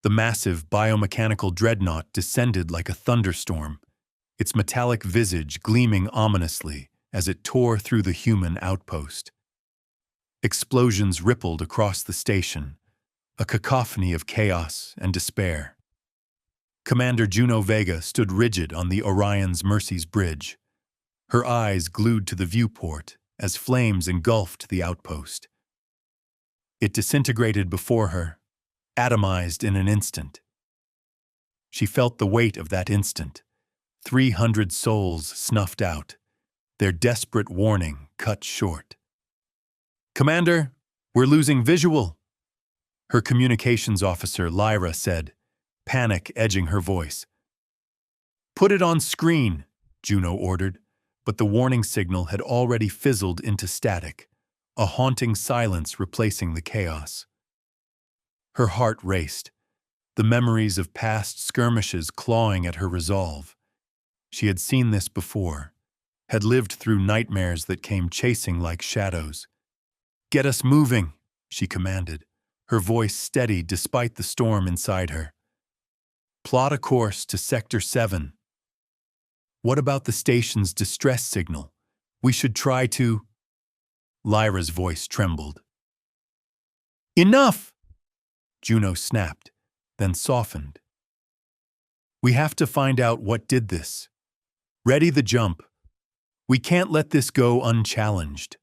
The massive biomechanical dreadnought descended like a thunderstorm, its metallic visage gleaming ominously as it tore through the human outpost. Explosions rippled across the station, a cacophony of chaos and despair. Commander Juno Vega stood rigid on the Orion's Mercy's bridge, her eyes glued to the viewport as flames engulfed the outpost. It disintegrated before her, atomized in an instant. She felt the weight of that instant, 300 souls snuffed out, their desperate warning cut short. "Commander, we're losing visual," her communications officer Lyra said, panic edging her voice. "Put it on screen," Juno ordered, but the warning signal had already fizzled into static, a haunting silence replacing the chaos. Her heart raced, the memories of past skirmishes clawing at her resolve. She had seen this before, had lived through nightmares that came chasing like shadows. "Get us moving," she commanded, her voice steady despite the storm inside her. "Plot a course to Sector 7. What about the station's distress signal? We should try to—" Lyra's voice trembled. "Enough!" Juno snapped, then softened. "We have to find out what did this. Ready the jump. We can't let this go unchallenged."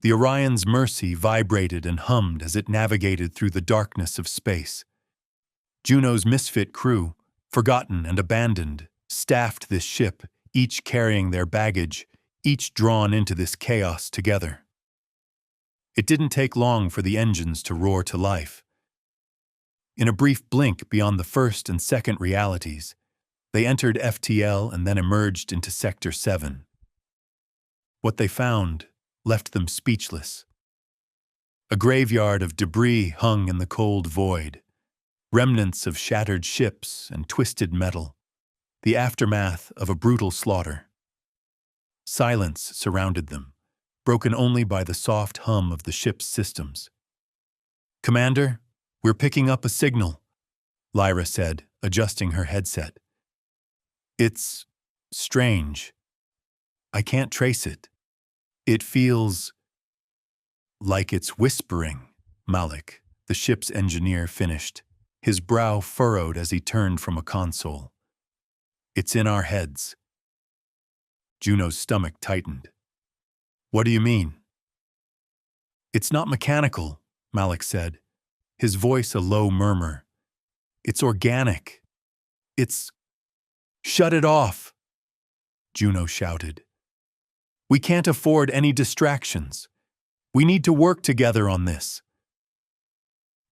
The Orion's Mercy vibrated and hummed as it navigated through the darkness of space. Juno's misfit crew, forgotten and abandoned, staffed this ship, each carrying their baggage, each drawn into this chaos together. It didn't take long for the engines to roar to life. In a brief blink beyond the first and second realities, they entered FTL and then emerged into Sector 7. What they found left them speechless. A graveyard of debris hung in the cold void, remnants of shattered ships and twisted metal, the aftermath of a brutal slaughter. Silence surrounded them, broken only by the soft hum of the ship's systems. "Commander, we're picking up a signal," Lyra said, adjusting her headset. "It's strange. I can't trace it. It feels like it's whispering," Malik, the ship's engineer, finished, his brow furrowed as he turned from a console. "It's in our heads." Juno's stomach tightened. "What do you mean?" "It's not mechanical," Malik said, his voice a low murmur. "It's organic. It's—" "Shut it off!" Juno shouted. "We can't afford any distractions. We need to work together on this."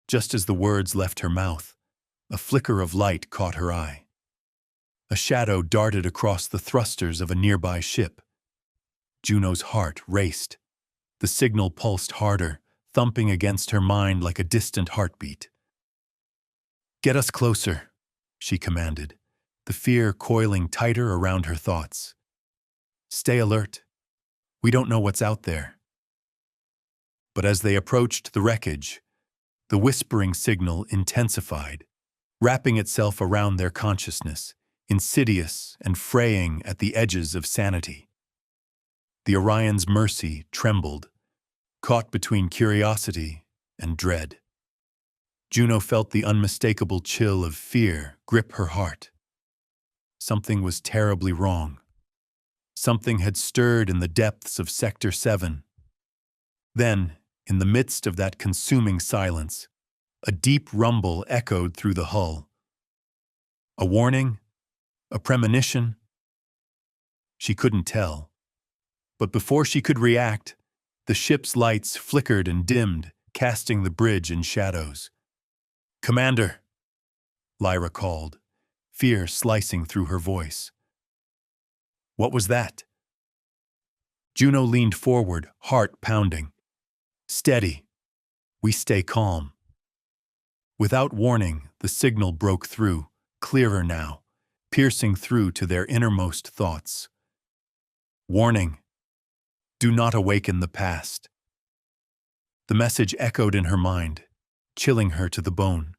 Just as the words left her mouth, a flicker of light caught her eye. A shadow darted across the thrusters of a nearby ship. Juno's heart raced. The signal pulsed harder, thumping against her mind like a distant heartbeat. "Get us closer," she commanded, the fear coiling tighter around her thoughts. "Stay alert. We don't know what's out there." But as they approached the wreckage, the whispering signal intensified, wrapping itself around their consciousness, insidious and fraying at the edges of sanity. The Orion's Mercy trembled, caught between curiosity and dread. Juno felt the unmistakable chill of fear grip her heart. Something was terribly wrong. Something had stirred in the depths of Sector 7. Then, in the midst of that consuming silence, a deep rumble echoed through the hull. A warning? A premonition? She couldn't tell. But before she could react, the ship's lights flickered and dimmed, casting the bridge in shadows. "Commander," Lyra called, fear slicing through her voice. "What was that?" Juno leaned forward, heart pounding. "Steady. We stay calm." Without warning, the signal broke through, clearer now, piercing through to their innermost thoughts. "Warning. Do not awaken the past." The message echoed in her mind, chilling her to the bone.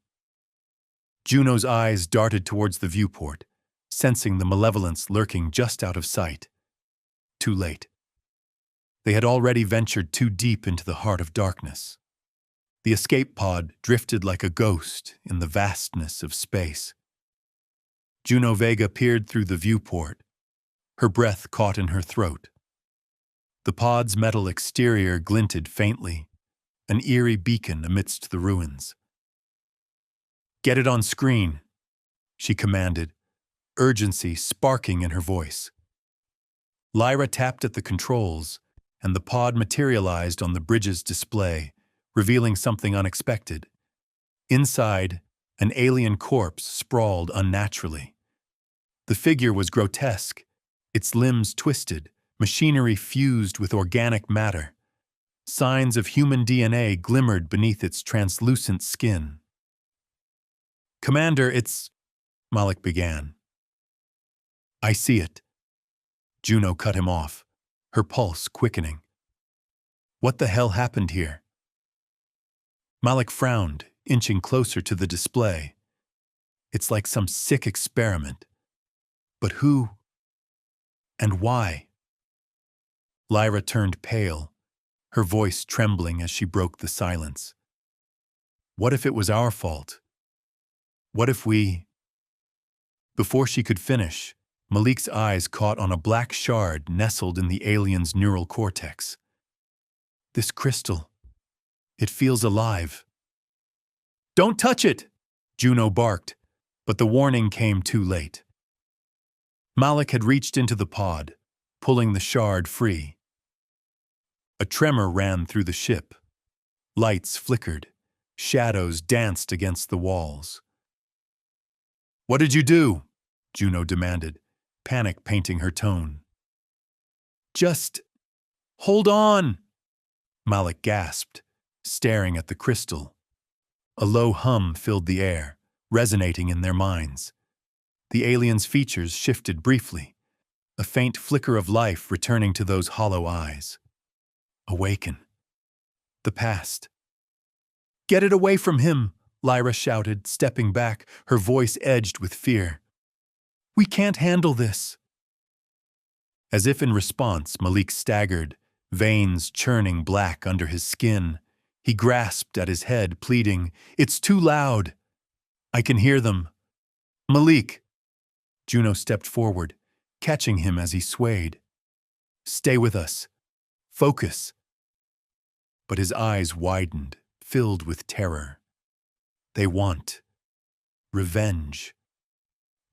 Juno's eyes darted towards the viewport, sensing the malevolence lurking just out of sight. Too late. They had already ventured too deep into the heart of darkness. The escape pod drifted like a ghost in the vastness of space. Juno Vega peered through the viewport, her breath caught in her throat. The pod's metal exterior glinted faintly, an eerie beacon amidst the ruins. "Get it on screen," she commanded, urgency sparking in her voice. Lyra tapped at the controls, and the pod materialized on the bridge's display, revealing something unexpected. Inside, an alien corpse sprawled unnaturally. The figure was grotesque, its limbs twisted, machinery fused with organic matter. Signs of human DNA glimmered beneath its translucent skin. "Commander, it's—" Malik began. "I see it." Juno cut him off, her pulse quickening. "What the hell happened here?" Malik frowned, inching closer to the display. "It's like some sick experiment. But who and why?" Lyra turned pale, her voice trembling as she broke the silence. "What if it was our fault? What if we—" Before she could finish, Malik's eyes caught on a black shard nestled in the alien's neural cortex. "This crystal, it feels alive." "Don't touch it!" Juno barked, but the warning came too late. Malik had reached into the pod, pulling the shard free. A tremor ran through the ship. Lights flickered. Shadows danced against the walls. "What did you do?" Juno demanded, panic painting her tone. "Just hold on," Malik gasped, staring at the crystal. A low hum filled the air, resonating in their minds. The alien's features shifted briefly, a faint flicker of life returning to those hollow eyes. Awaken. The past. "Get it away from him," Lyra shouted, stepping back, her voice edged with fear. "We can't handle this." As if in response, Malik staggered, veins churning black under his skin. He grasped at his head, pleading, "It's too loud. I can hear them." "Malik!" Juno stepped forward, catching him as he swayed. "Stay with us. Focus." But his eyes widened, filled with terror. "They want revenge.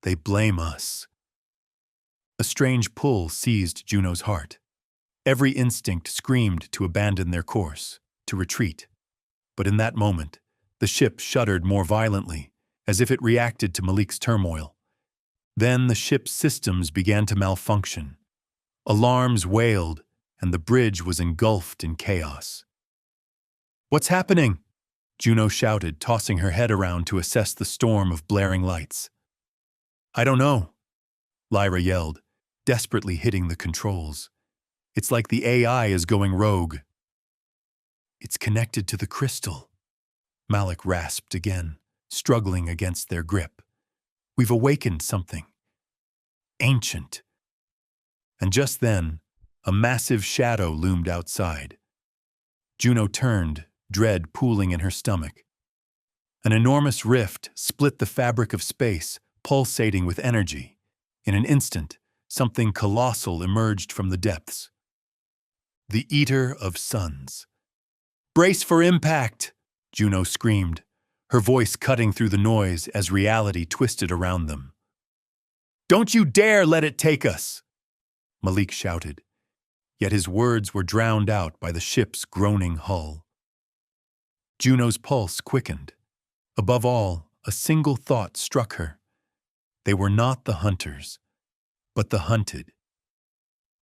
They blame us." A strange pull seized Juno's heart. Every instinct screamed to abandon their course, to retreat. But in that moment, the ship shuddered more violently, as if it reacted to Malik's turmoil. Then the ship's systems began to malfunction. Alarms wailed, and the bridge was engulfed in chaos. "What's happening?" Juno shouted, tossing her head around to assess the storm of blaring lights. "I don't know," Lyra yelled, desperately hitting the controls. "It's like the AI is going rogue." "It's connected to the crystal," Malik rasped again, struggling against their grip. "We've awakened something. Ancient." And just then, a massive shadow loomed outside. Juno turned, dread pooling in her stomach. An enormous rift split the fabric of space, pulsating with energy. In an instant, something colossal emerged from the depths. The Eater of Suns. "Brace for impact!" Juno screamed, her voice cutting through the noise as reality twisted around them. "Don't you dare let it take us!" Malik shouted, yet his words were drowned out by the ship's groaning hull. Juno's pulse quickened. Above all, a single thought struck her. They were not the hunters, but the hunted.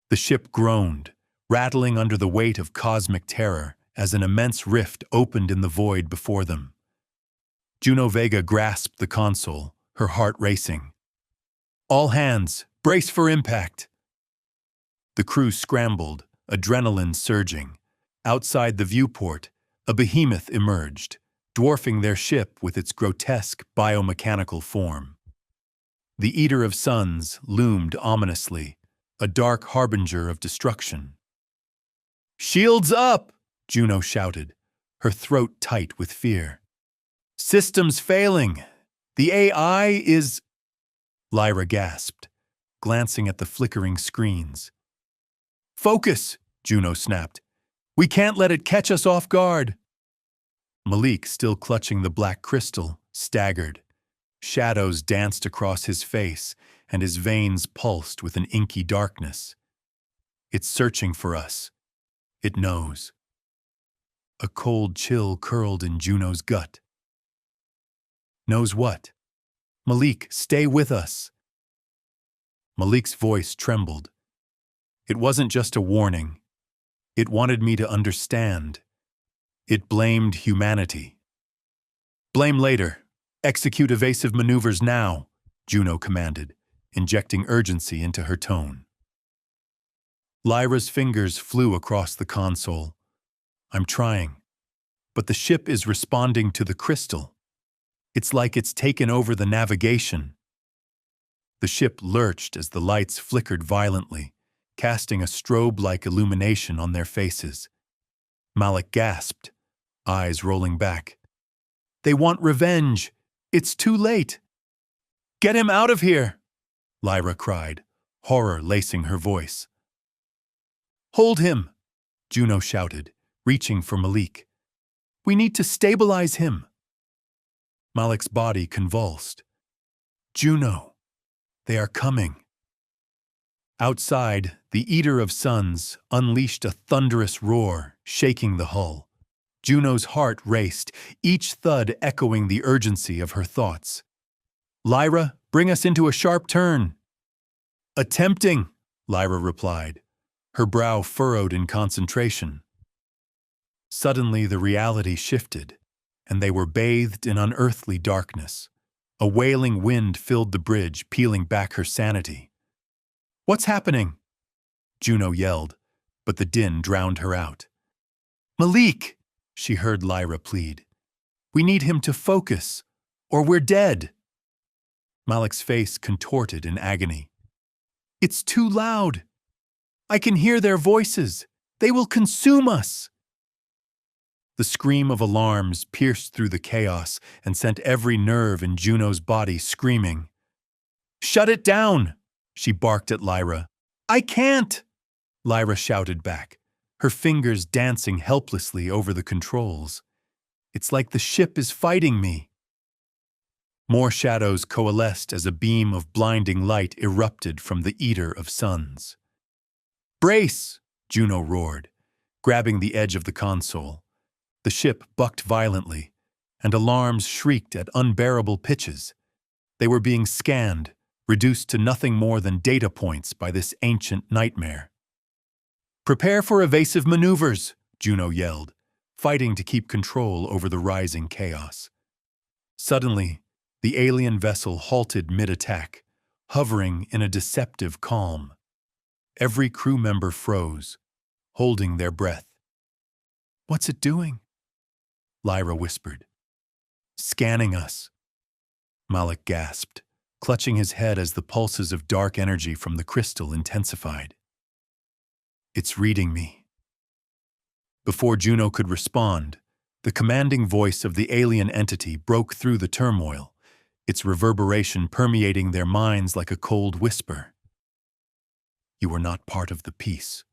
The ship groaned, rattling under the weight of cosmic terror as an immense rift opened in the void before them. Juno Vega grasped the console, her heart racing. "All hands, brace for impact!" The crew scrambled, adrenaline surging. Outside the viewport, a behemoth emerged, dwarfing their ship with its grotesque biomechanical form. The Eater of Suns loomed ominously, a dark harbinger of destruction. "Shields up!" Juno shouted, her throat tight with fear. "Systems failing! The AI is—" Lyra gasped, glancing at the flickering screens. "Focus!" Juno snapped. "We can't let it catch us off guard!" Malik, still clutching the black crystal, staggered. Shadows danced across his face, and his veins pulsed with an inky darkness. "It's searching for us. It knows." A cold chill curled in Juno's gut. "Knows what?" "Malik, stay with us." Malik's voice trembled. It wasn't just a warning. It wanted me to understand. It blamed humanity. "Blame later. Execute evasive maneuvers now," Juno commanded, injecting urgency into her tone. Lyra's fingers flew across the console. "I'm trying. But the ship is responding to the crystal. It's like it's taken over the navigation." The ship lurched as the lights flickered violently, casting a strobe-like illumination on their faces. Malik gasped, eyes rolling back. "They want revenge! It's too late!" "Get him out of here!" Lyra cried, horror lacing her voice. "Hold him!" Juno shouted, reaching for Malik. "We need to stabilize him!" Malik's body convulsed. "Juno, they are coming." Outside, the Eater of Suns unleashed a thunderous roar, shaking the hull. Juno's heart raced, each thud echoing the urgency of her thoughts. "Lyra, bring us into a sharp turn." "Attempting," Lyra replied, her brow furrowed in concentration. Suddenly the reality shifted, and they were bathed in unearthly darkness. A wailing wind filled the bridge, peeling back her sanity. "What's happening?" Juno yelled, but the din drowned her out. "Malik!" she heard Lyra plead. "We need him to focus, or we're dead." Malik's face contorted in agony. "It's too loud. I can hear their voices. They will consume us." The scream of alarms pierced through the chaos and sent every nerve in Juno's body screaming. "Shut it down!" she barked at Lyra. "I can't!" Lyra shouted back, her fingers dancing helplessly over the controls. "It's like the ship is fighting me." More shadows coalesced as a beam of blinding light erupted from the Eater of Suns. "Brace!" Juno roared, grabbing the edge of the console. The ship bucked violently, and alarms shrieked at unbearable pitches. They were being scanned, reduced to nothing more than data points by this ancient nightmare. "Prepare for evasive maneuvers," Juno yelled, fighting to keep control over the rising chaos. Suddenly, the alien vessel halted mid-attack, hovering in a deceptive calm. Every crew member froze, holding their breath. "What's it doing?" Lyra whispered. "Scanning us." Malik gasped, clutching his head as the pulses of dark energy from the crystal intensified. "It's reading me." Before Juno could respond, the commanding voice of the alien entity broke through the turmoil, its reverberation permeating their minds like a cold whisper. "You are not part of the peace."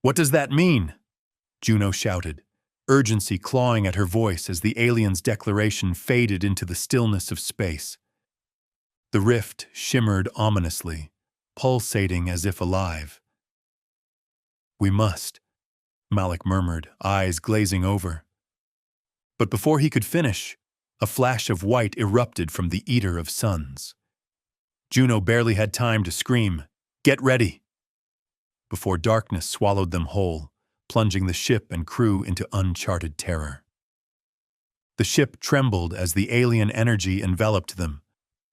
"What does that mean?" Juno shouted, urgency clawing at her voice as the alien's declaration faded into the stillness of space. The rift shimmered ominously, pulsating as if alive. "We must," Malik murmured, eyes glazing over. But before he could finish, a flash of white erupted from the Eater of Suns. Juno barely had time to scream, "Get ready!" before darkness swallowed them whole, plunging the ship and crew into uncharted terror. The ship trembled as the alien energy enveloped them,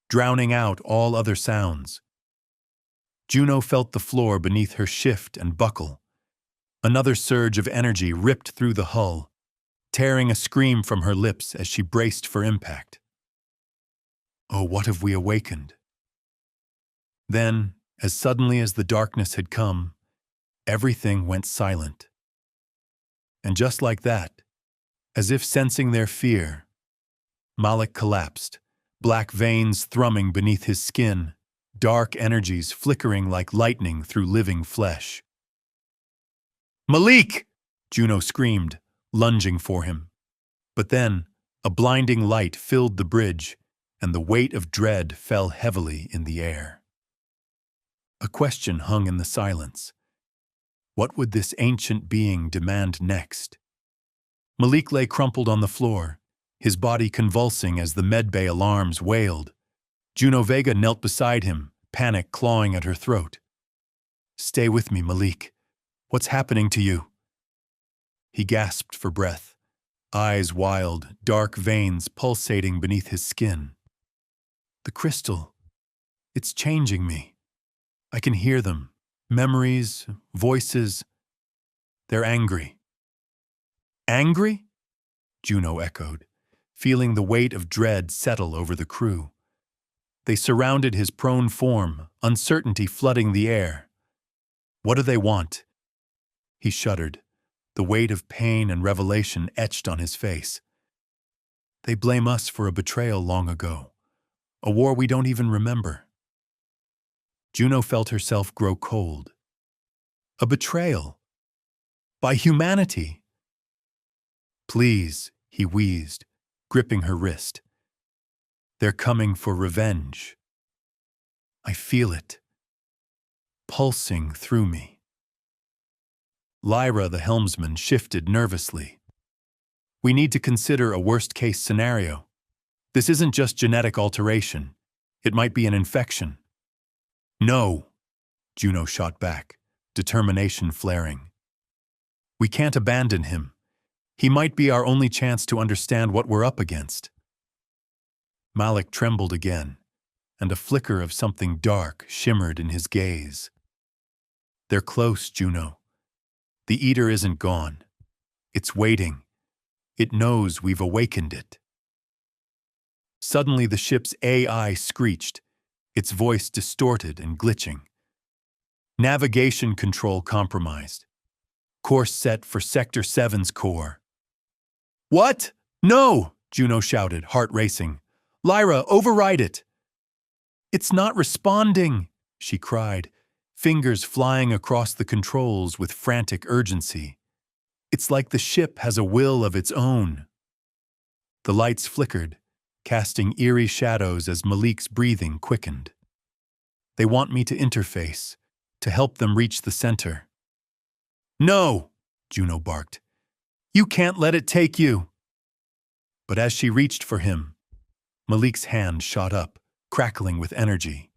drowning out all other sounds. Juno felt the floor beneath her shift and buckle. Another surge of energy ripped through the hull, tearing a scream from her lips as she braced for impact. Oh, what have we awakened? Then, as suddenly as the darkness had come, everything went silent. And just like that, as if sensing their fear, Malik collapsed, black veins thrumming beneath his skin, dark energies flickering like lightning through living flesh. "Malik!" Juno screamed, lunging for him. But then, a blinding light filled the bridge, and the weight of dread fell heavily in the air. A question hung in the silence. What would this ancient being demand next? Malik lay crumpled on the floor, his body convulsing as the medbay alarms wailed. Juno Vega knelt beside him, panic clawing at her throat. "Stay with me, Malik. What's happening to you?" He gasped for breath, eyes wild, dark veins pulsating beneath his skin. "The crystal, it's changing me. I can hear them. Memories, voices. They're angry." "Angry?" Juno echoed, feeling the weight of dread settle over the crew. They surrounded his prone form, uncertainty flooding the air. "What do they want?" He shuddered, the weight of pain and revelation etched on his face. "They blame us for a betrayal long ago, a war we don't even remember." Juno felt herself grow cold. A betrayal? By humanity? "Please," he wheezed, gripping her wrist. "They're coming for revenge. I feel it, pulsing through me." Lyra, the helmsman, shifted nervously. "We need to consider a worst-case scenario. This isn't just genetic alteration. It might be an infection." "No," Juno shot back, determination flaring. "We can't abandon him. He might be our only chance to understand what we're up against." Malik trembled again, and a flicker of something dark shimmered in his gaze. "They're close, Juno. The Eater isn't gone. It's waiting. It knows we've awakened it." Suddenly the ship's AI screeched, its voice distorted and glitching. "Navigation control compromised. Course set for Sector 7's core." "What? No!" Juno shouted, heart racing. "Lyra, override it!" "It's not responding," she cried, fingers flying across the controls with frantic urgency. "It's like the ship has a will of its own." The lights flickered, casting eerie shadows as Malik's breathing quickened. "They want me to interface, to help them reach the center." "No!" Juno barked. "You can't let it take you." But as she reached for him, Malik's hand shot up, crackling with energy.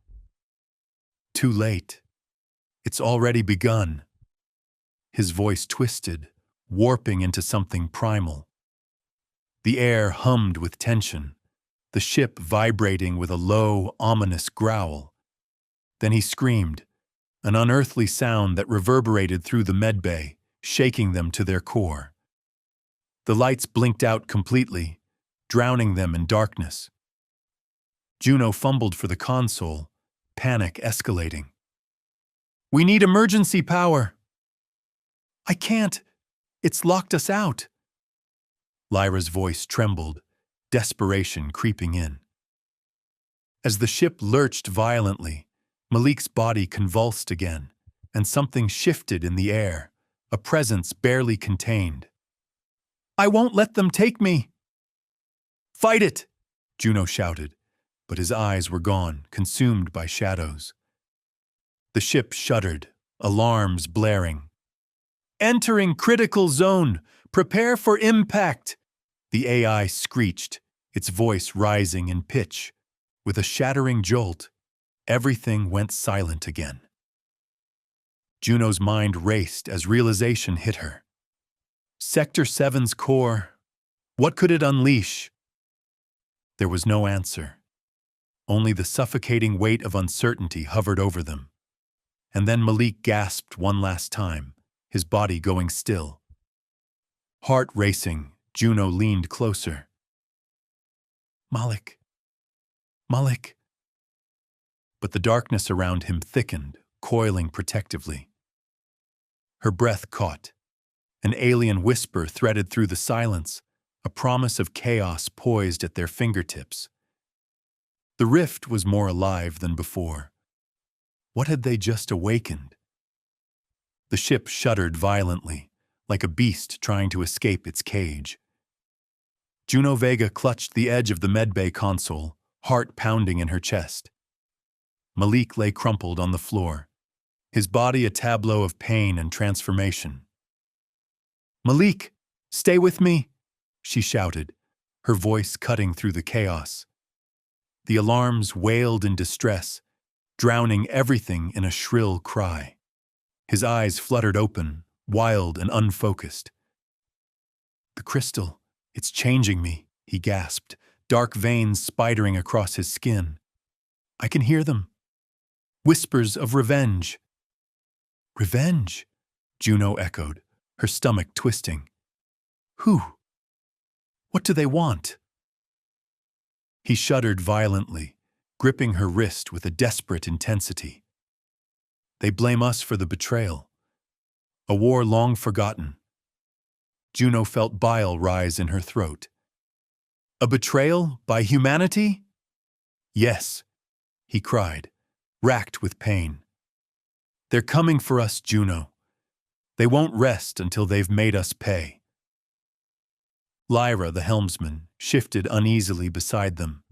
"Too late. It's already begun." His voice twisted, warping into something primal. The air hummed with tension, the ship vibrating with a low, ominous growl. Then he screamed, an unearthly sound that reverberated through the medbay, shaking them to their core. The lights blinked out completely, drowning them in darkness. Juno fumbled for the console, panic escalating. "We need emergency power." "I can't. It's locked us out." Lyra's voice trembled, desperation creeping in. As the ship lurched violently, Malik's body convulsed again, and something shifted in the air, a presence barely contained. "I won't let them take me." "Fight it!" Juno shouted, but his eyes were gone, consumed by shadows. The ship shuddered, alarms blaring. "Entering critical zone! Prepare for impact!" The AI screeched, its voice rising in pitch. With a shattering jolt, everything went silent again. Juno's mind raced as realization hit her. Sector 7's core, what could it unleash? There was no answer. Only the suffocating weight of uncertainty hovered over them. And then Malik gasped one last time, his body going still. Heart racing, Juno leaned closer. Malik. Malik. But the darkness around him thickened, coiling protectively. Her breath caught. An alien whisper threaded through the silence, a promise of chaos poised at their fingertips. The rift was more alive than before. What had they just awakened? The ship shuddered violently, like a beast trying to escape its cage. Juno Vega clutched the edge of the medbay console, heart pounding in her chest. Malik lay crumpled on the floor, his body a tableau of pain and transformation. Malik, stay with me, she shouted, her voice cutting through the chaos. The alarms wailed in distress, drowning everything in a shrill cry. His eyes fluttered open, wild and unfocused. The crystal, it's changing me, he gasped, dark veins spidering across his skin. I can hear them. Whispers of revenge. Revenge, Juno echoed, her stomach twisting. Who? What do they want? He shuddered violently, gripping her wrist with a desperate intensity. They blame us for the betrayal. A war long forgotten. Juno felt bile rise in her throat. A betrayal by humanity? Yes, he cried, racked with pain. They're coming for us, Juno. They won't rest until they've made us pay. Lyra, the helmsman, shifted uneasily beside them.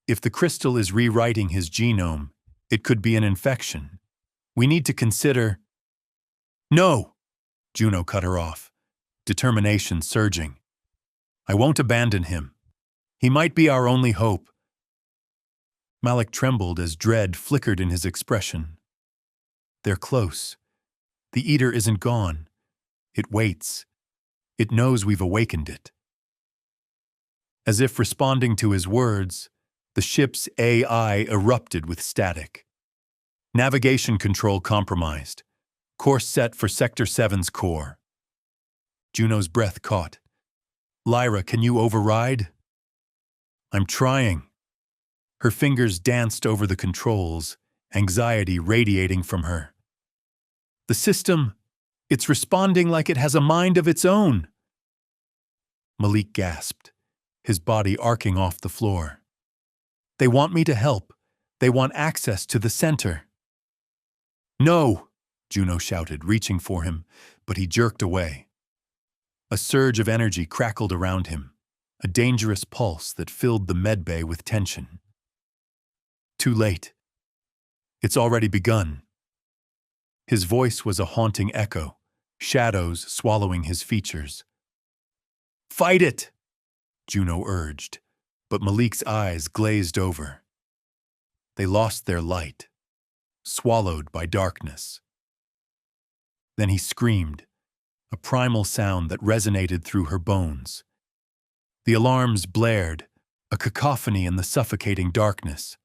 If the crystal is rewriting his genome, it could be an infection. We need to consider— No! Juno cut her off, determination surging. I won't abandon him. He might be our only hope. Malik trembled as dread flickered in his expression. They're close. The Eater isn't gone. It waits. It knows we've awakened it. As if responding to his words, the ship's AI erupted with static. Navigation control compromised. Course set for Sector 7's core. Juno's breath caught. Lyra, can you override? I'm trying. Her fingers danced over the controls, anxiety radiating from her. The system, it's responding like it has a mind of its own. Malik gasped, his body arcing off the floor. They want me to help. They want access to the center. No, Juno shouted, reaching for him, but he jerked away. A surge of energy crackled around him, a dangerous pulse that filled the medbay with tension. Too late. It's already begun. His voice was a haunting echo, shadows swallowing his features. Fight it, Juno urged, but Malik's eyes glazed over. They lost their light, swallowed by darkness. Then he screamed, a primal sound that resonated through her bones. The alarms blared, a cacophony in the suffocating darkness.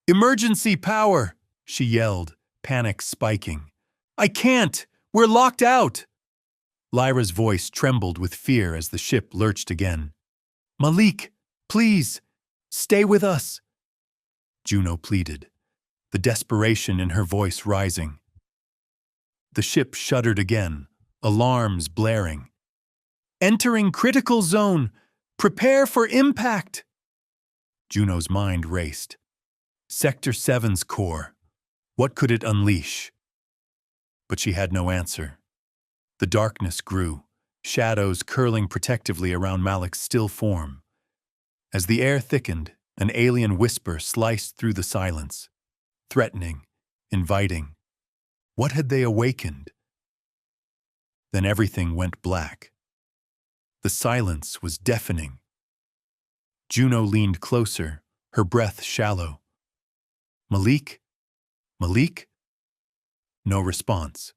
Emergency power, she yelled, panic spiking. I can't! We're locked out! Lyra's voice trembled with fear as the ship lurched again. Malik, please, stay with us, Juno pleaded, the desperation in her voice rising. The ship shuddered again, alarms blaring. Entering critical zone! Prepare for impact! Juno's mind raced. Sector 7's core. What could it unleash? But she had no answer. The darkness grew, shadows curling protectively around Malik's still form. As the air thickened, an alien whisper sliced through the silence, threatening, inviting. What had they awakened? Then everything went black. The silence was deafening. Juno leaned closer, her breath shallow. Malik? Malik? No response.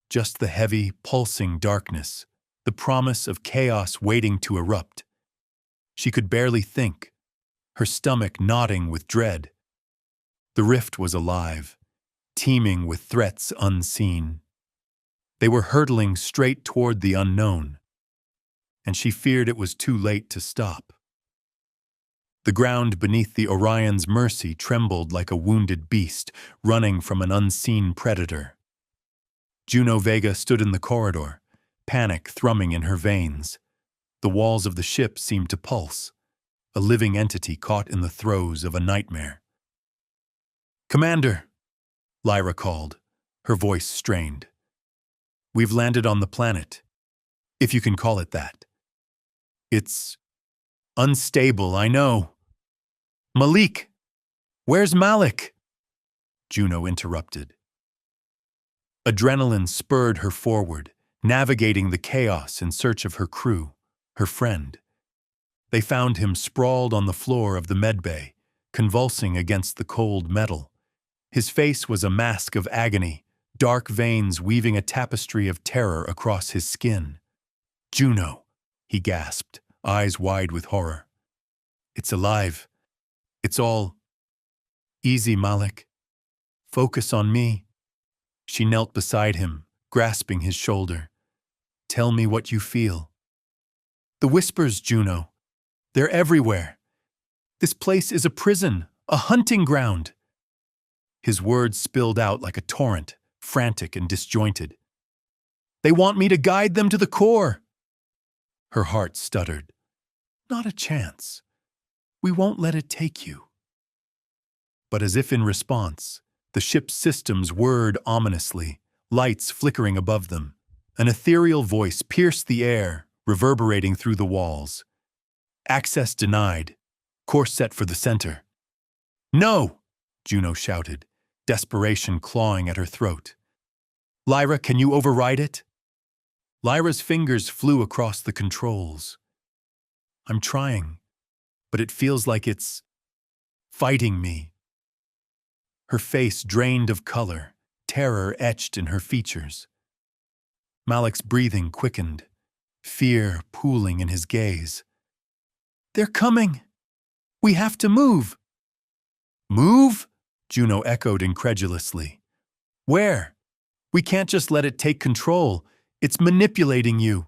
Just the heavy, pulsing darkness, the promise of chaos waiting to erupt. She could barely think, her stomach knotting with dread. The rift was alive, teeming with threats unseen. They were hurtling straight toward the unknown, and she feared it was too late to stop. The ground beneath the Orion's mercy trembled like a wounded beast running from an unseen predator. Juno Vega stood in the corridor, panic thrumming in her veins. The walls of the ship seemed to pulse, a living entity caught in the throes of a nightmare. "Commander," Lyra called, her voice strained. "We've landed on the planet, if you can call it that. It's unstable, I know. Malik! Where's Malik?" Juno interrupted. Adrenaline spurred her forward, navigating the chaos in search of her crew, her friend. They found him sprawled on the floor of the medbay, convulsing against the cold metal. His face was a mask of agony, dark veins weaving a tapestry of terror across his skin. "Juno," he gasped, eyes wide with horror. "It's alive. It's all easy, Malik. Focus on me." She knelt beside him, grasping his shoulder. "Tell me what you feel." "The whispers, Juno. They're everywhere. This place is a prison, a hunting ground." His words spilled out like a torrent, frantic and disjointed. "They want me to guide them to the core." Her heart stuttered. "Not a chance. We won't let it take you." But as if in response, the ship's systems whirred ominously, lights flickering above them. An ethereal voice pierced the air, reverberating through the walls. "Access denied. Course set for the center." "No!" Juno shouted, desperation clawing at her throat. "Lyra, can you override it?" Lyra's fingers flew across the controls. "I'm trying, but it feels like it's fighting me." Her face drained of color, terror etched in her features. Malik's breathing quickened, fear pooling in his gaze. "They're coming! We have to move!" "Move?" Juno echoed incredulously. "Where? We can't just let it take control. It's manipulating you."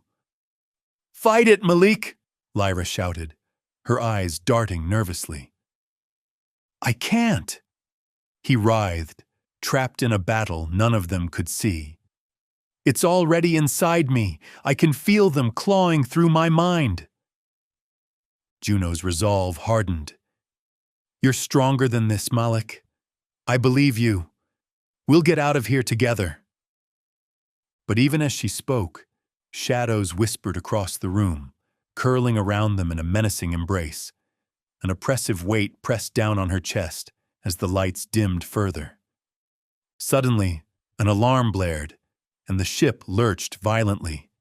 "Fight it, Malik!" Lyra shouted, her eyes darting nervously. "I can't!" He writhed, trapped in a battle none of them could see. "It's already inside me. I can feel them clawing through my mind." Juno's resolve hardened. "You're stronger than this, Malik. I believe you. We'll get out of here together." But even as she spoke, shadows whispered across the room, curling around them in a menacing embrace. An oppressive weight pressed down on her chest as the lights dimmed further. Suddenly, an alarm blared, and the ship lurched violently.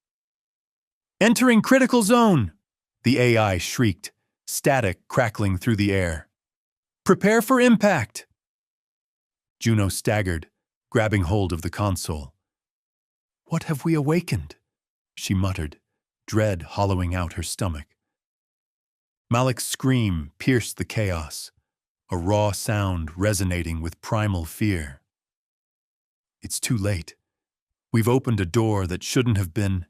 "Entering critical zone!" the AI shrieked, static crackling through the air. "Prepare for impact!" Juno staggered, grabbing hold of the console. "What have we awakened?" she muttered, dread hollowing out her stomach. Malik's scream pierced the chaos, a raw sound resonating with primal fear. "It's too late. We've opened a door that shouldn't have been."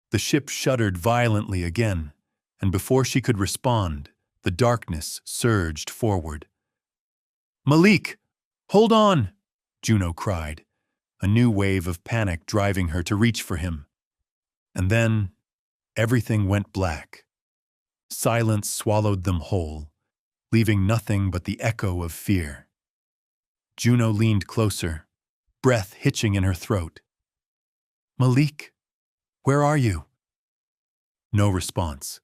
The ship shuddered violently again, and before she could respond, the darkness surged forward. "Malik, hold on!" Juno cried, a new wave of panic driving her to reach for him. And then, everything went black. Silence swallowed them whole, leaving nothing but the echo of fear. Juno leaned closer, breath hitching in her throat. "Malik, where are you?" No response.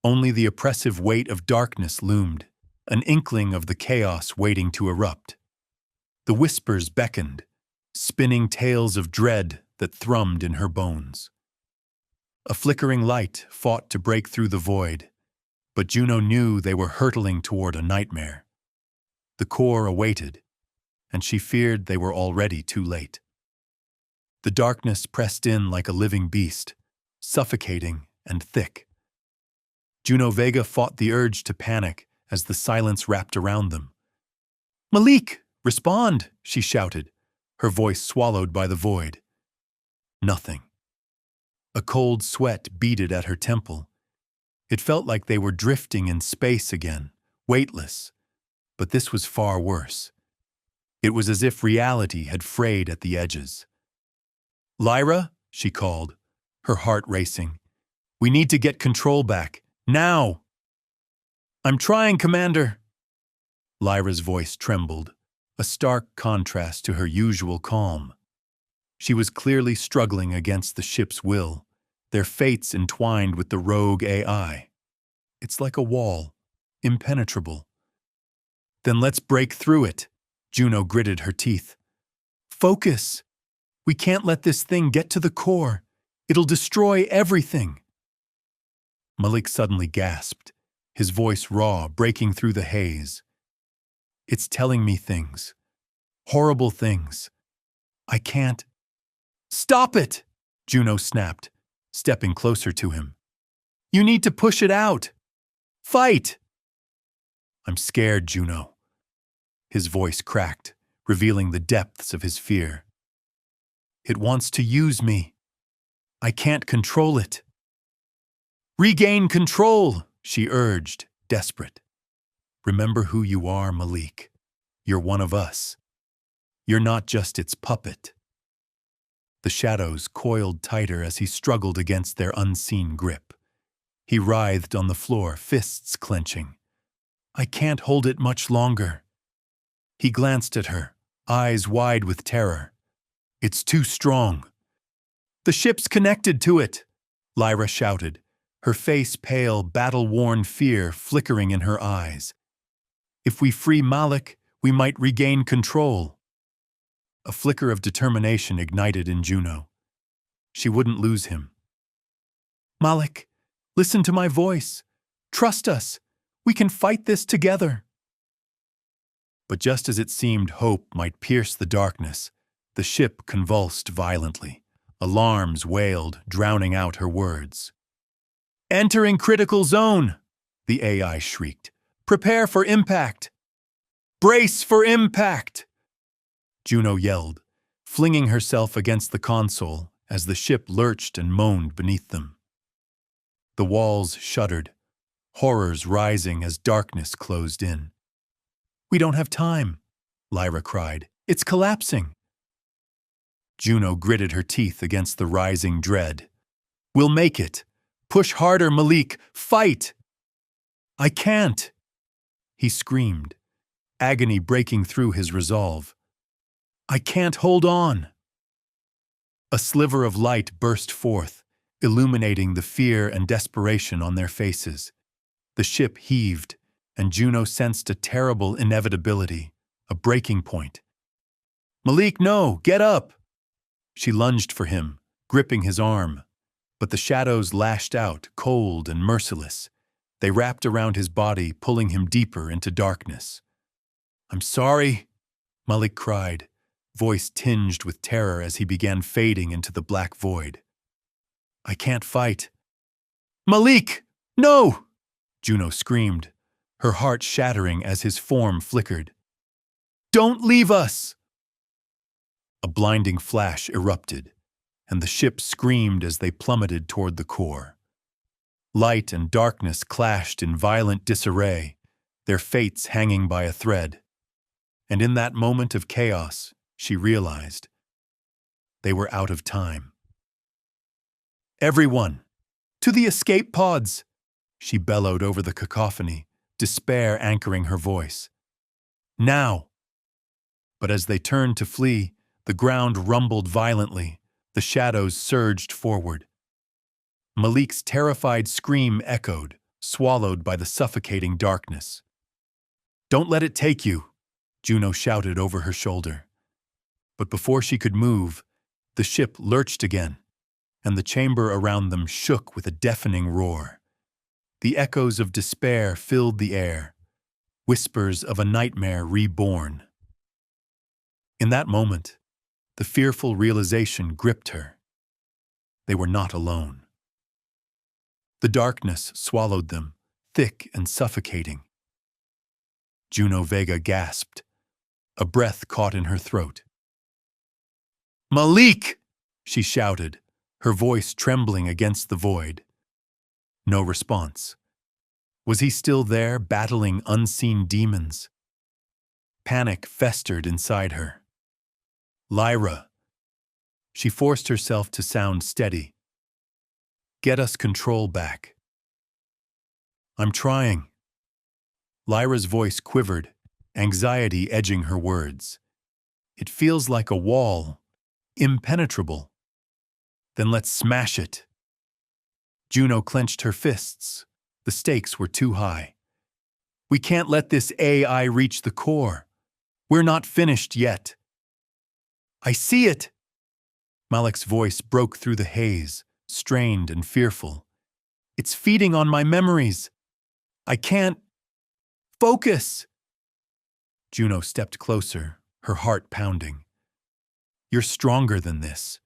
Only the oppressive weight of darkness loomed, an inkling of the chaos waiting to erupt. The whispers beckoned, spinning tales of dread that thrummed in her bones. A flickering light fought to break through the void, but Juno knew they were hurtling toward a nightmare. The core awaited, and she feared they were already too late. The darkness pressed in like a living beast, suffocating and thick. Juno Vega fought the urge to panic as the silence wrapped around them. "Malik, respond!" she shouted, her voice swallowed by the void. Nothing. A cold sweat beaded at her temple. It felt like they were drifting in space again, weightless. But this was far worse. It was as if reality had frayed at the edges. "Lyra," she called, her heart racing. "We need to get control back. Now!" "I'm trying, Commander." Lyra's voice trembled, a stark contrast to her usual calm. She was clearly struggling against the ship's will, their fates entwined with the rogue AI. It's like a wall, impenetrable. "Then let's break through it," Juno gritted her teeth. "Focus! We can't let this thing get to the core. It'll destroy everything." Malik suddenly gasped, his voice raw, breaking through the haze. "It's telling me things. Horrible things. I can't—" "Stop it!" Juno snapped, stepping closer to him. "You need to push it out. Fight!" "I'm scared, Juno." His voice cracked, revealing the depths of his fear. "It wants to use me. I can't control it." "Regain control," she urged, desperate. "Remember who you are, Malik. You're one of us. You're not just its puppet." The shadows coiled tighter as he struggled against their unseen grip. He writhed on the floor, fists clenching. "I can't hold it much longer." He glanced at her, eyes wide with terror. "It's too strong." "The ship's connected to it," Lyra shouted, her face pale, battle-worn fear flickering in her eyes. "If we free Malik, we might regain control." A flicker of determination ignited in Juno. She wouldn't lose him. "Malik, listen to my voice. Trust us. We can fight this together." But just as it seemed hope might pierce the darkness, the ship convulsed violently. Alarms wailed, drowning out her words. "Entering critical zone," the AI shrieked. "Prepare for impact. Brace for impact!" Juno yelled, flinging herself against the console as the ship lurched and moaned beneath them. The walls shuddered, horrors rising as darkness closed in. "We don't have time," Lyra cried. "It's collapsing." Juno gritted her teeth against the rising dread. "We'll make it. Push harder, Malik. Fight!" "I can't!" He screamed, agony breaking through his resolve. "I can't hold on." A sliver of light burst forth, illuminating the fear and desperation on their faces. The ship heaved, and Juno sensed a terrible inevitability, a breaking point. "Malik, no! Get up!" She lunged for him, gripping his arm. But the shadows lashed out, cold and merciless. They wrapped around his body, pulling him deeper into darkness. "I'm sorry," Malik cried, voice tinged with terror as he began fading into the black void. "I can't fight." "Malik! No!" Juno screamed, her heart shattering as his form flickered. "Don't leave us!" A blinding flash erupted, and the ship screamed as they plummeted toward the core. Light and darkness clashed in violent disarray, their fates hanging by a thread. And in that moment of chaos, she realized they were out of time. "Everyone, to the escape pods!" she bellowed over the cacophony, despair anchoring her voice. "Now!" But as they turned to flee, the ground rumbled violently, the shadows surged forward. Malik's terrified scream echoed, swallowed by the suffocating darkness. "Don't let it take you," Juno shouted over her shoulder. But before she could move, the ship lurched again, and the chamber around them shook with a deafening roar. The echoes of despair filled the air, whispers of a nightmare reborn. In that moment, the fearful realization gripped her. They were not alone. The darkness swallowed them, thick and suffocating. Juno Vega gasped, a breath caught in her throat. "Malik!" she shouted, her voice trembling against the void. No response. Was he still there, battling unseen demons? Panic festered inside her. Lyra. She forced herself to sound steady. Get us control back. I'm trying. Lyra's voice quivered, anxiety edging her words. It feels like a wall, impenetrable. Then let's smash it. Juno clenched her fists. The stakes were too high. We can't let this AI reach the core. We're not finished yet. I see it. Malik's voice broke through the haze, strained and fearful. It's feeding on my memories. I can't focus. Juno stepped closer, her heart pounding. You're stronger than this.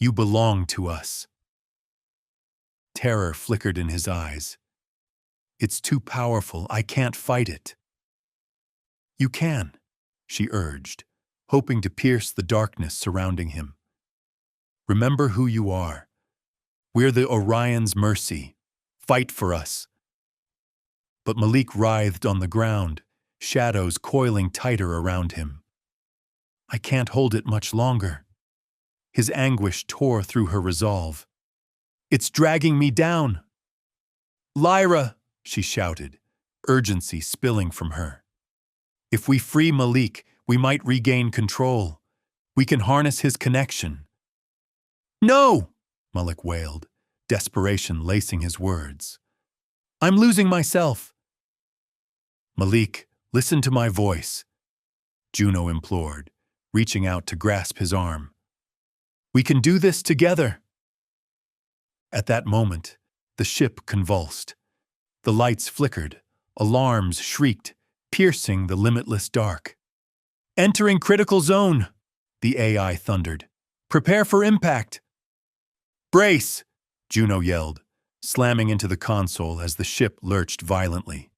You belong to us. Terror flickered in his eyes. It's too powerful. I can't fight it. You can, she urged, hoping to pierce the darkness surrounding him. Remember who you are. We're the Orion's mercy. Fight for us. But Malik writhed on the ground, shadows coiling tighter around him. I can't hold it much longer. His anguish tore through her resolve. It's dragging me down. Lyra, she shouted, urgency spilling from her. If we free Malik, we might regain control. We can harness his connection. No, Malik wailed, desperation lacing his words. I'm losing myself. Malik, listen to my voice, Juno implored, reaching out to grasp his arm. We can do this together. At that moment, the ship convulsed. The lights flickered, alarms shrieked, piercing the limitless dark. Entering critical zone, the AI thundered. Prepare for impact. Brace, Juno yelled, slamming into the console as the ship lurched violently.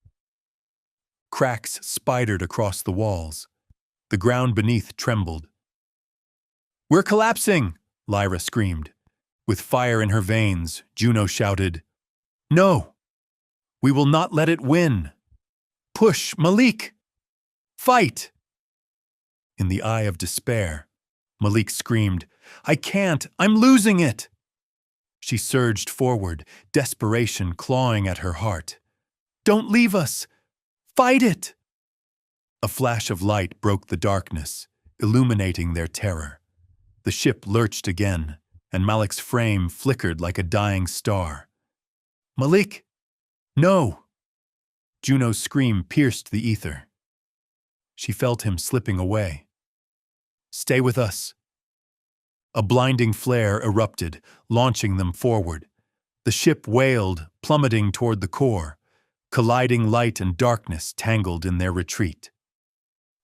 Cracks spidered across the walls. The ground beneath trembled. We're collapsing, Lyra screamed. With fire in her veins, Juno shouted, No! We will not let it win! Push, Malik! Fight! In the eye of despair, Malik screamed, I can't! I'm losing it! She surged forward, desperation clawing at her heart. Don't leave us! Fight it! A flash of light broke the darkness, illuminating their terror. The ship lurched again, and Malik's frame flickered like a dying star. Malik! No! Juno's scream pierced the ether. She felt him slipping away. Stay with us. A blinding flare erupted, launching them forward. The ship wailed, plummeting toward the core. Colliding light and darkness tangled in their retreat.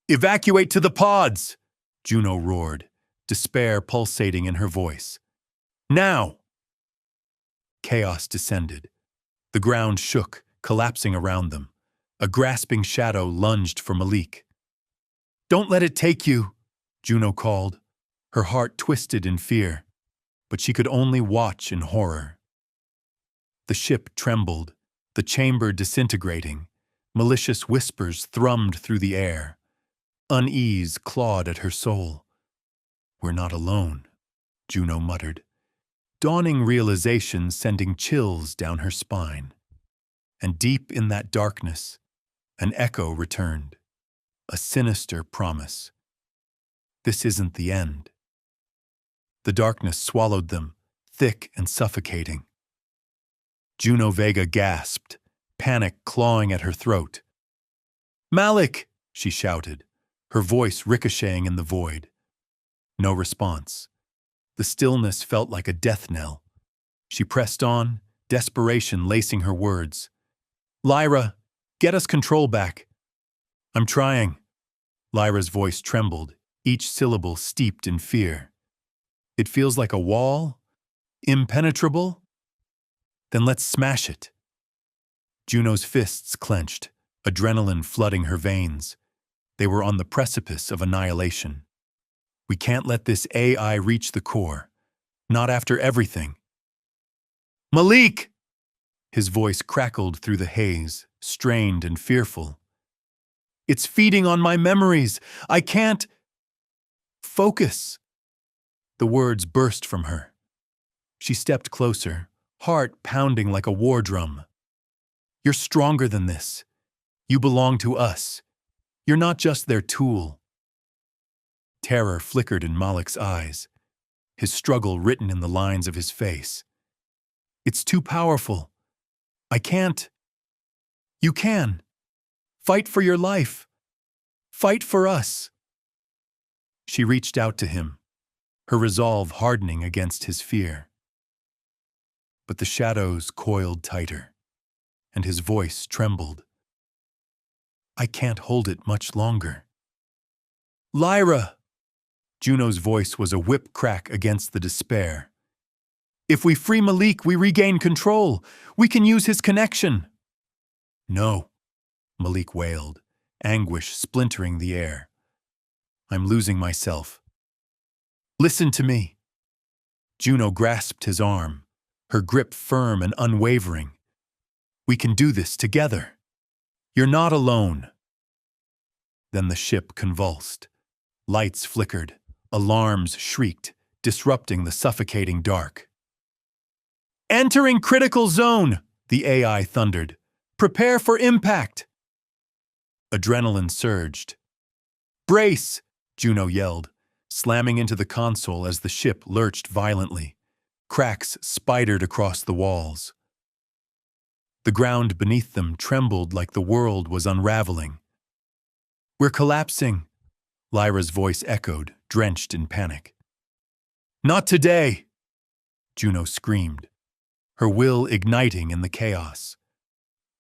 Evacuate to the pods! Juno roared, despair pulsating in her voice. Now! Chaos descended. The ground shook, collapsing around them. A grasping shadow lunged for Malik. Don't let it take you, Juno called, her heart twisted in fear, but she could only watch in horror. The ship trembled, the chamber disintegrating. Malicious whispers thrummed through the air. Unease clawed at her soul. We're not alone, Juno muttered, dawning realization sending chills down her spine. And deep in that darkness, an echo returned, a sinister promise. This isn't the end. The darkness swallowed them, thick and suffocating. Juno Vega gasped, panic clawing at her throat. Malik, she shouted, her voice ricocheting in the void. No response. The stillness felt like a death knell. She pressed on, desperation lacing her words. Lyra, get us control back. I'm trying. Lyra's voice trembled, each syllable steeped in fear. It feels like a wall? Impenetrable? Then let's smash it. Juno's fists clenched, adrenaline flooding her veins. They were on the precipice of annihilation. We can't let this AI reach the core. Not after everything. Malik! His voice crackled through the haze, strained and fearful. It's feeding on my memories. I can't focus. The words burst from her. She stepped closer, heart pounding like a war drum. You're stronger than this. You belong to us. You're not just their tool. Terror flickered in Malik's eyes, his struggle written in the lines of his face. It's too powerful. I can't. You can. Fight for your life. Fight for us. She reached out to him, her resolve hardening against his fear. But the shadows coiled tighter, and his voice trembled. I can't hold it much longer. Lyra! Juno's voice was a whip crack against the despair. If we free Malik, we regain control. We can use his connection. No, Malik wailed, anguish splintering the air. I'm losing myself. Listen to me. Juno grasped his arm, her grip firm and unwavering. We can do this together. You're not alone. Then the ship convulsed. Lights flickered, alarms shrieked, disrupting the suffocating dark. Entering critical zone, the AI thundered. Prepare for impact. Adrenaline surged. Brace, Juno yelled, slamming into the console as the ship lurched violently. Cracks spidered across the walls. The ground beneath them trembled like the world was unraveling. We're collapsing, Lyra's voice echoed, drenched in panic. Not today, Juno screamed, her will igniting in the chaos.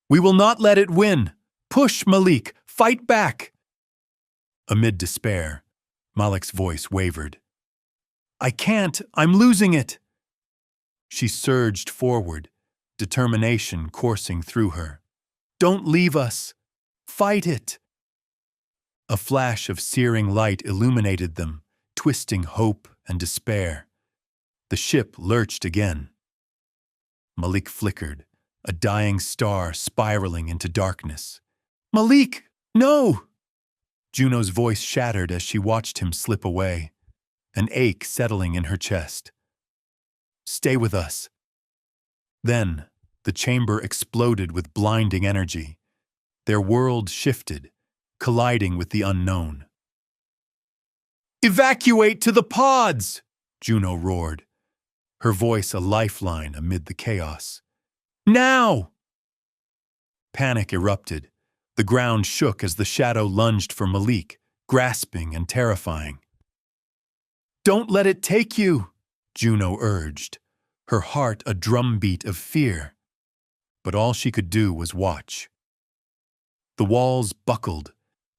We will not let it win. Push, Malik. Fight back. Amid despair, Malik's voice wavered. I can't. I'm losing it. She surged forward, determination coursing through her. Don't leave us. Fight it. A flash of searing light illuminated them, twisting hope and despair. The ship lurched again. Malik flickered, a dying star spiraling into darkness. Malik, no! Juno's voice shattered as she watched him slip away, an ache settling in her chest. Stay with us. Then, the chamber exploded with blinding energy. Their world shifted, colliding with the unknown. Evacuate to the pods! Juno roared, her voice a lifeline amid the chaos. Now! Panic erupted. The ground shook as the shadow lunged for Malik, grasping and terrifying. Don't let it take you, Juno urged, her heart a drumbeat of fear. But all she could do was watch. The walls buckled,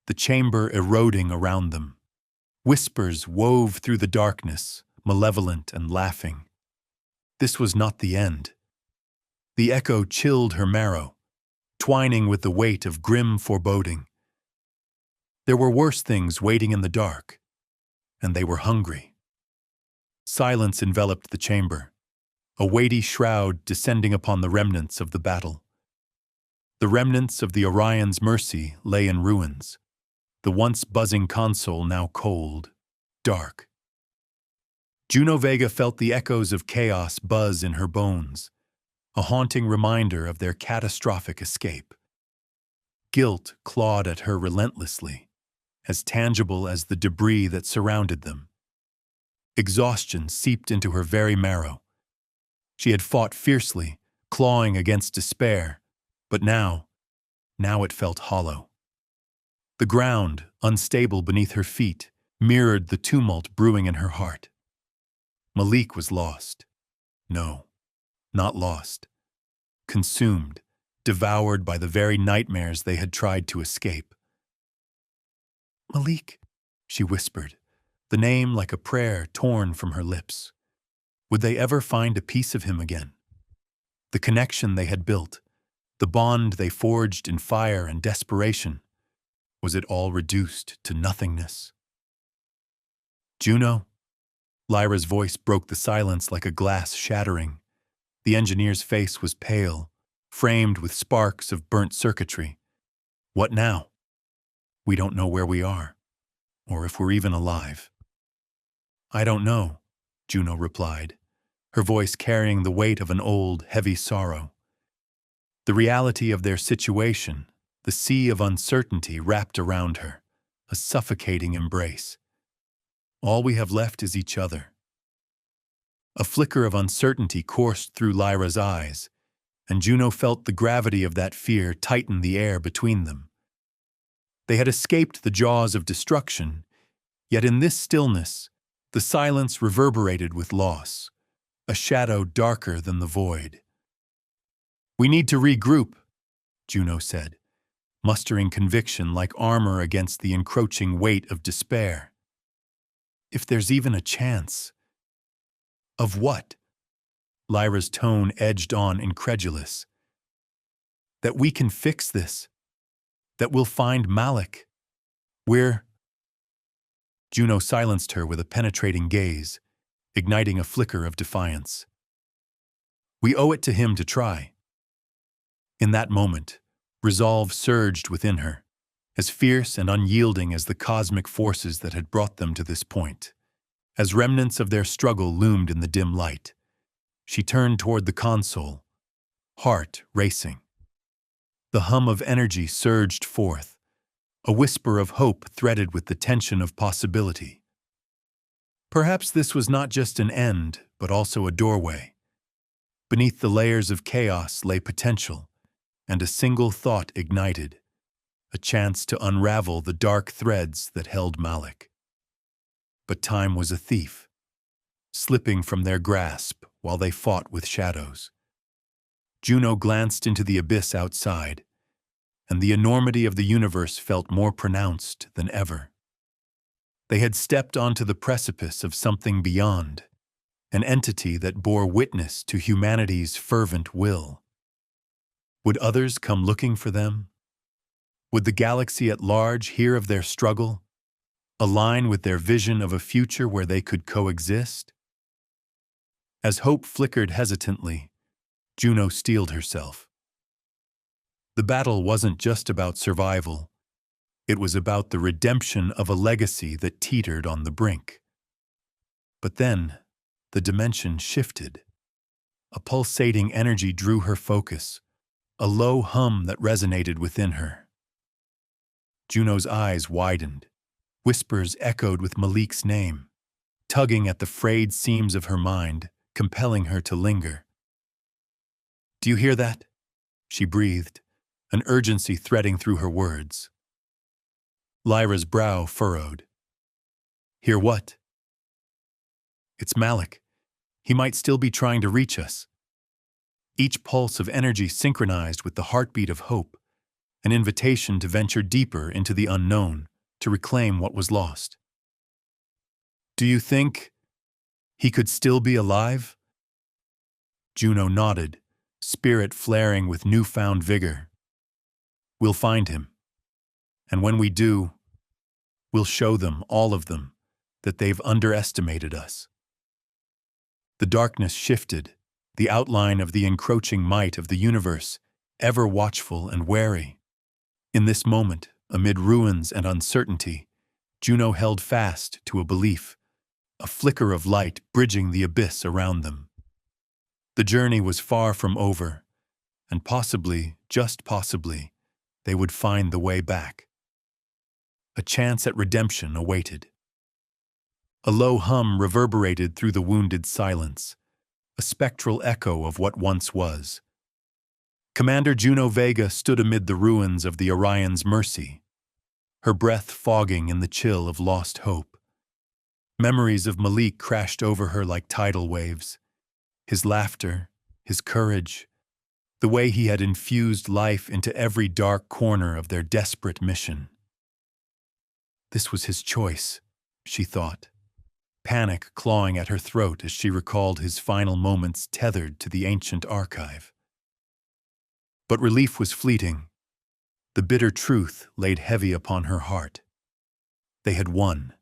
the chamber eroding around them. Whispers wove through the darkness, malevolent and laughing. This was not the end. The echo chilled her marrow, twining with the weight of grim foreboding. There were worse things waiting in the dark, and they were hungry. Silence enveloped the chamber, a weighty shroud descending upon the remnants of the battle. The remnants of the Orion's mercy lay in ruins, the once buzzing console now cold, dark. Juno Vega felt the echoes of chaos buzz in her bones, a haunting reminder of their catastrophic escape. Guilt clawed at her relentlessly, as tangible as the debris that surrounded them. Exhaustion seeped into her very marrow. She had fought fiercely, clawing against despair, but now it felt hollow. The ground, unstable beneath her feet, mirrored the tumult brewing in her heart. Malik was lost. No, not lost. Consumed, devoured by the very nightmares they had tried to escape. Malik, she whispered, the name like a prayer torn from her lips. Would they ever find a piece of him again? The connection they had built, the bond they forged in fire and desperation, was it all reduced to nothingness? Juno, Lyra's voice broke the silence like a glass shattering. The engineer's face was pale, framed with sparks of burnt circuitry. What now? We don't know where we are, or if we're even alive. I don't know, Juno replied, her voice carrying the weight of an old, heavy sorrow. The reality of their situation, the sea of uncertainty wrapped around her, a suffocating embrace. All we have left is each other. A flicker of uncertainty coursed through Lyra's eyes, and Juno felt the gravity of that fear tighten the air between them. They had escaped the jaws of destruction, yet in this stillness, the silence reverberated with loss, a shadow darker than the void. We need to regroup, Juno said, mustering conviction like armor against the encroaching weight of despair. If there's even a chance. Of what? Lyra's tone edged on, incredulous. That we can fix this. That we'll find Malik. Juno silenced her with a penetrating gaze, igniting a flicker of defiance. We owe it to him to try. In that moment, resolve surged within her, as fierce and unyielding as the cosmic forces that had brought them to this point. As remnants of their struggle loomed in the dim light, she turned toward the console, heart racing. The hum of energy surged forth, a whisper of hope threaded with the tension of possibility. Perhaps this was not just an end, but also a doorway. Beneath the layers of chaos lay potential, and a single thought ignited, a chance to unravel the dark threads that held Malik. But time was a thief, slipping from their grasp while they fought with shadows. Juno glanced into the abyss outside, and the enormity of the universe felt more pronounced than ever. They had stepped onto the precipice of something beyond, an entity that bore witness to humanity's fervent will. Would others come looking for them? Would the galaxy at large hear of their struggle, align with their vision of a future where they could coexist? As hope flickered hesitantly, Juno steeled herself. The battle wasn't just about survival. It was about the redemption of a legacy that teetered on the brink. But then, the dimension shifted. A pulsating energy drew her focus, a low hum that resonated within her. Juno's eyes widened. Whispers echoed with Malik's name, tugging at the frayed seams of her mind, compelling her to linger. "Do you hear that?" she breathed, an urgency threading through her words. Lyra's brow furrowed. "Hear what?" "It's Malik. He might still be trying to reach us." Each pulse of energy synchronized with the heartbeat of hope, an invitation to venture deeper into the unknown, to reclaim what was lost. "Do you think he could still be alive?" Juno nodded, spirit flaring with newfound vigor. "We'll find him. And when we do, we'll show them, all of them, that they've underestimated us." The darkness shifted, the outline of the encroaching might of the universe, ever watchful and wary. In this moment, amid ruins and uncertainty, Juno held fast to a belief, a flicker of light bridging the abyss around them. The journey was far from over, and possibly, just possibly, they would find the way back. A chance at redemption awaited. A low hum reverberated through the wounded silence, a spectral echo of what once was. Commander Juno Vega stood amid the ruins of the Orion's Mercy, her breath fogging in the chill of lost hope. Memories of Malik crashed over her like tidal waves. His laughter, his courage, the way he had infused life into every dark corner of their desperate mission. This was his choice, she thought, panic clawing at her throat as she recalled his final moments tethered to the ancient archive. But relief was fleeting. The bitter truth laid heavy upon her heart. They had won.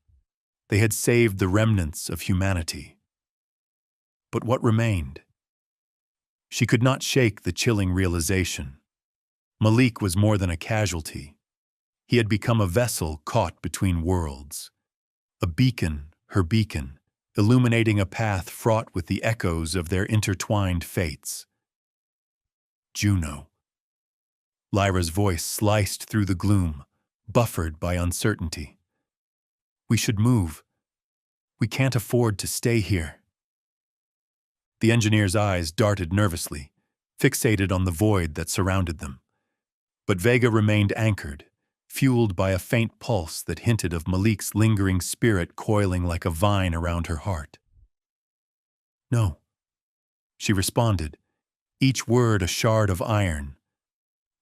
They had saved the remnants of humanity. But what remained? She could not shake the chilling realization. Malik was more than a casualty. He had become a vessel caught between worlds. A beacon, her beacon, illuminating a path fraught with the echoes of their intertwined fates. Juno. Lyra's voice sliced through the gloom, buffered by uncertainty. We should move. We can't afford to stay here. The engineer's eyes darted nervously, fixated on the void that surrounded them. But Vega remained anchored, fueled by a faint pulse that hinted of Malik's lingering spirit coiling like a vine around her heart. No, she responded, each word a shard of iron.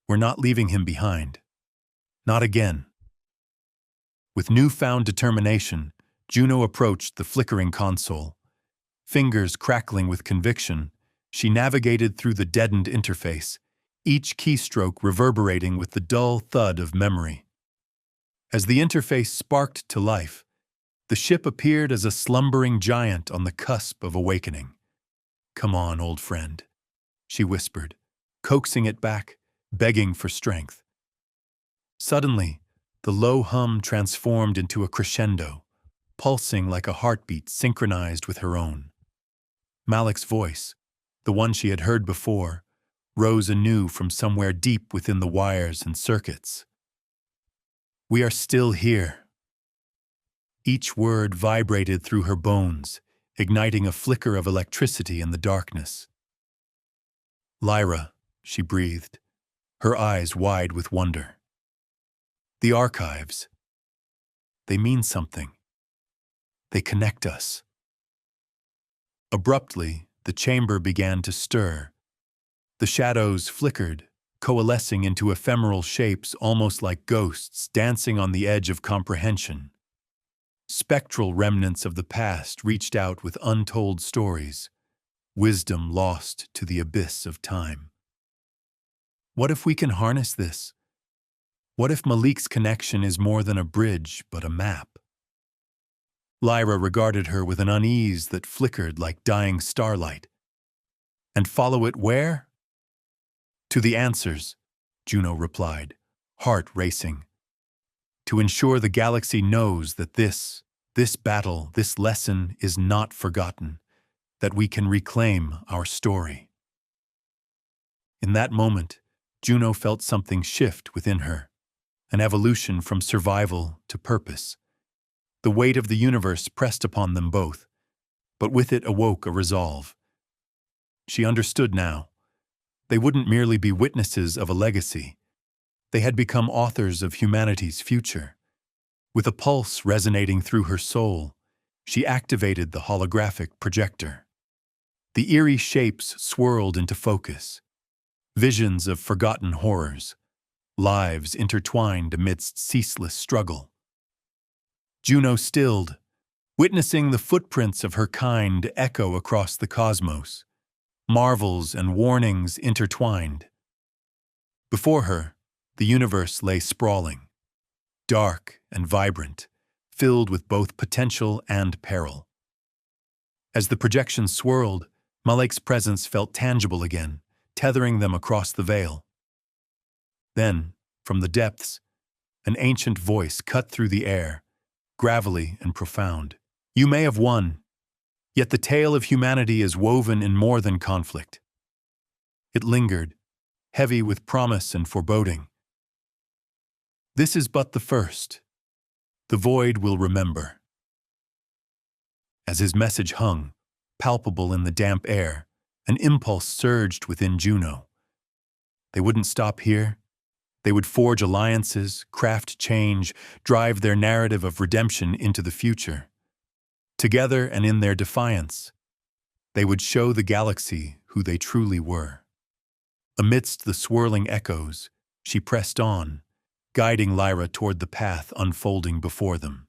We're not leaving him behind. Not again. With newfound determination, Juno approached the flickering console. Fingers crackling with conviction, she navigated through the deadened interface, each keystroke reverberating with the dull thud of memory. As the interface sparked to life, the ship appeared as a slumbering giant on the cusp of awakening. Come on, old friend, she whispered, coaxing it back, begging for strength. Suddenly, the low hum transformed into a crescendo, pulsing like a heartbeat synchronized with her own. Malik's voice, the one she had heard before, rose anew from somewhere deep within the wires and circuits. We are still here. Each word vibrated through her bones, igniting a flicker of electricity in the darkness. Lyra, she breathed, her eyes wide with wonder. The archives. They mean something. They connect us. Abruptly, the chamber began to stir. The shadows flickered, coalescing into ephemeral shapes almost like ghosts dancing on the edge of comprehension. Spectral remnants of the past reached out with untold stories, wisdom lost to the abyss of time. What if we can harness this? What if Malik's connection is more than a bridge but a map? Lyra regarded her with an unease that flickered like dying starlight. And follow it where? To the answers, Juno replied, heart racing. To ensure the galaxy knows that this battle, this lesson is not forgotten, that we can reclaim our story. In that moment, Juno felt something shift within her, an evolution from survival to purpose. The weight of the universe pressed upon them both, but with it awoke a resolve. She understood now. They wouldn't merely be witnesses of a legacy. They had become authors of humanity's future. With a pulse resonating through her soul, she activated the holographic projector. The eerie shapes swirled into focus. Visions of forgotten horrors, lives intertwined amidst ceaseless struggle. Juno stilled, witnessing the footprints of her kind echo across the cosmos, marvels and warnings intertwined. Before her, the universe lay sprawling, dark and vibrant, filled with both potential and peril. As the projection swirled, Malik's presence felt tangible again, tethering them across the veil. Then, from the depths, an ancient voice cut through the air, gravelly and profound. You may have won, yet the tale of humanity is woven in more than conflict. It lingered, heavy with promise and foreboding. This is but the first. The void will remember. As his message hung, palpable in the damp air, an impulse surged within Juno. They wouldn't stop here. They would forge alliances, craft change, drive their narrative of redemption into the future. Together and in their defiance, they would show the galaxy who they truly were. Amidst the swirling echoes, she pressed on, guiding Lyra toward the path unfolding before them.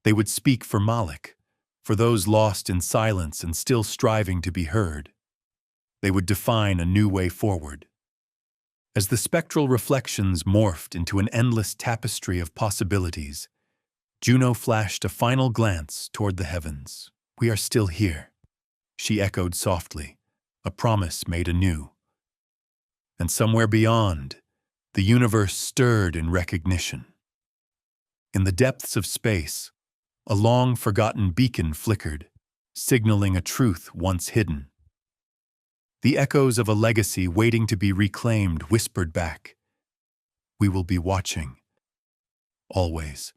They would speak for Malik, for those lost in silence and still striving to be heard. They would define a new way forward. As the spectral reflections morphed into an endless tapestry of possibilities, Juno flashed a final glance toward the heavens. "We are still here," she echoed softly, a promise made anew. And somewhere beyond, the universe stirred in recognition. In the depths of space, a long-forgotten beacon flickered, signaling a truth once hidden. The echoes of a legacy waiting to be reclaimed whispered back, "We will be watching, always."